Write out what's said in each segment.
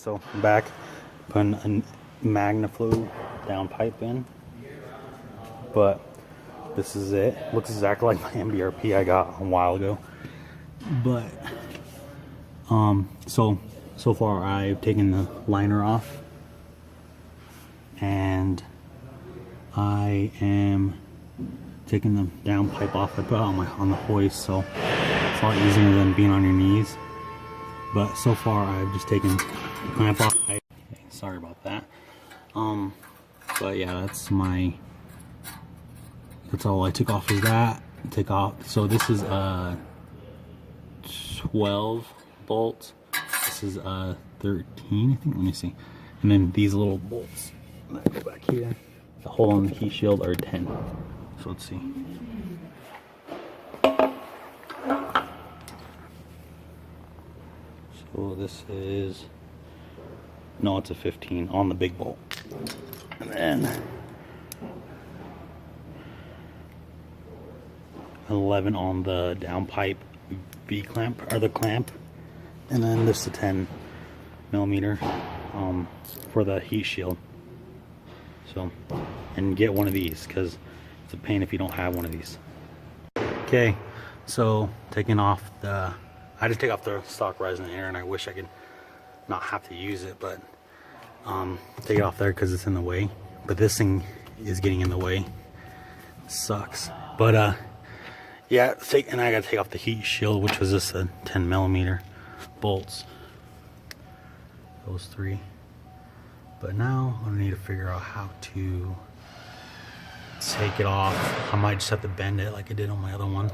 so I'm back putting a magnaflow downpipe in, but this is it. Looks exactly like my MBRP I got a while ago. But so far I've taken the liner off, and I am taking the downpipe off. I put it on the hoist, so it's a lot easier than being on your knees. But so far I've just taken the clamp off. Okay, sorry about that. But yeah, that's all I took off is that. Take off. So this is 12 bolts. This is 13, I think. Let me see. And then these little bolts that go back here, the hole on the heat shield, are 10. So let's see. So this is, no, it's a 15 on the big bolt, and then 11 on the downpipe V clamp, or the clamp, and then this is a 10 millimeter for the heat shield. So, and get one of these because it's a pain if you don't have one of these. Okay, so taking off the, I just take off the stock resin here, and I wish I could not have to use it, but take it off there because it's in the way. But this thing is getting in the way. It sucks. But yeah, and I gotta take off the heat shield, which was just a 10 millimeter bolts. Those three. But now I need to figure out how to take it off. I might just have to bend it like I did on my other one.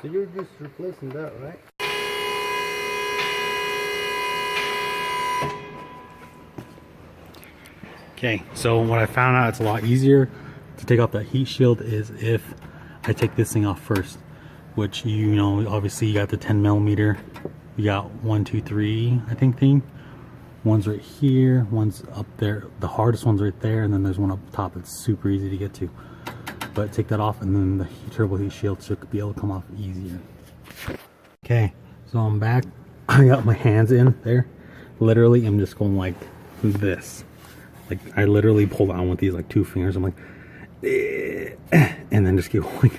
So you're just replacing that, right? Okay, so what I found out, it's a lot easier to take off that heat shield is if I take this thing off first, which, you know, obviously you got the 10 millimeter, you got 1, 2, 3, I think thing. One's right here, one's up there, the hardest one's right there, and then there's one up top that's super easy to get to. But take that off, and then the turbo heat shield should be able to come off easier. Okay, so I'm back. I got my hands in there. Literally, I'm just going like this. Like, I literally pull down with these like 2 fingers. I'm like, and then just keep going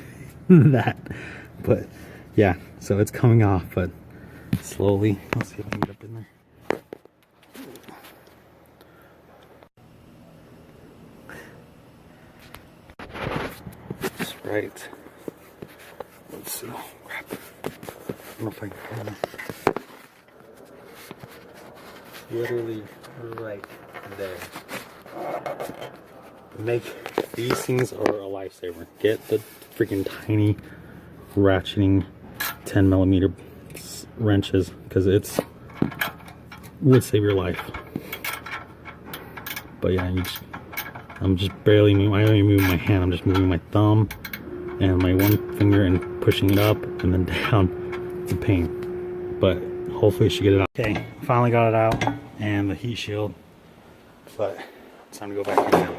that. But yeah, so it's coming off, but slowly. Let's see if I can get up in there. Right. Let's see. Oh, crap. I don't know if I can. Literally right there. These things are a lifesaver. Get the freaking tiny ratcheting 10 millimeter wrenches, because it would save your life. But yeah, I'm just barely moving. I don't even move my hand. I'm just moving my thumb and my one finger and pushing it up and then down. It's a pain, but hopefully she get it out. Okay, finally got it out, and the heat shield, but it's time to go back in now.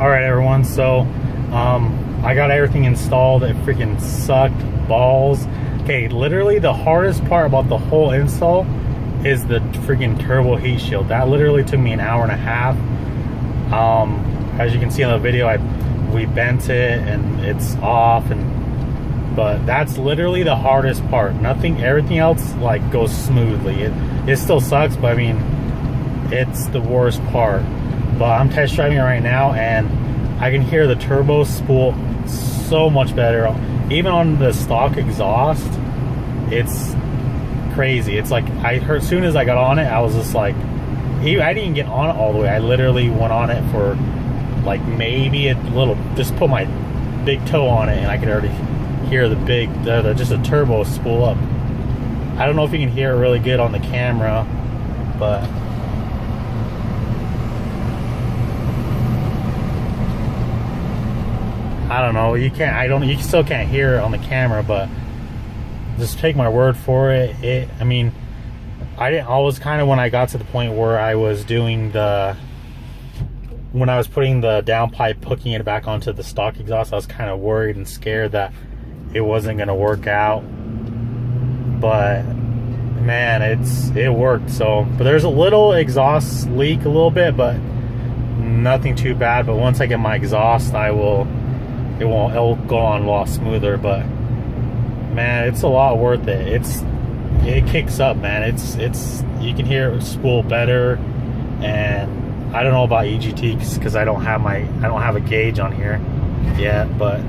Alright everyone, so I got everything installed. It freaking sucked balls. Okay, literally the hardest part about the whole install is the freaking turbo heat shield. That literally took me an hour and a half. As you can see on the video, we bent it and it's off, but that's literally the hardest part. Everything else like goes smoothly. It still sucks, but I mean, it's the worst part. But I'm test driving it right now, and I can hear the turbo spool so much better. Even on the stock exhaust, it's crazy. It's like, I heard, as soon as I got on it, I was just like, I didn't even get on it all the way. I literally went on it for like maybe a little, just put my big toe on it, and I could already hear just a turbo spool up. I don't know if you can hear it really good on the camera, but I don't know. You still can't hear it on the camera, but just take my word for it. I mean, I was kind of, when I got to the point where I was doing when I was putting the downpipe, hooking it back onto the stock exhaust, I was kind of worried and scared that it wasn't going to work out. But man, it worked. So, but there's a little exhaust leak a little bit, but nothing too bad. But once I get my exhaust, it'll go on a lot smoother. But man, it's a lot worth it. It kicks up, man. You can hear it spool better. And I don't know about EGT because I don't have a gauge on here yet, but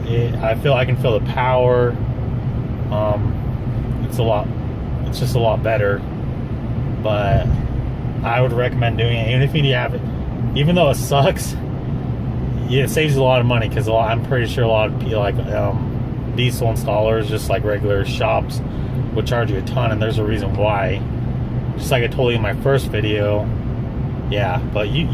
I can feel the power. It's just a lot better. But I would recommend doing it, even if you have it. Even though it sucks, it saves you a lot of money, because I'm pretty sure a lot of people, like diesel installers, just like regular shops, will charge you a ton, and there's a reason why. Just like I told you in my first video. Yeah, but you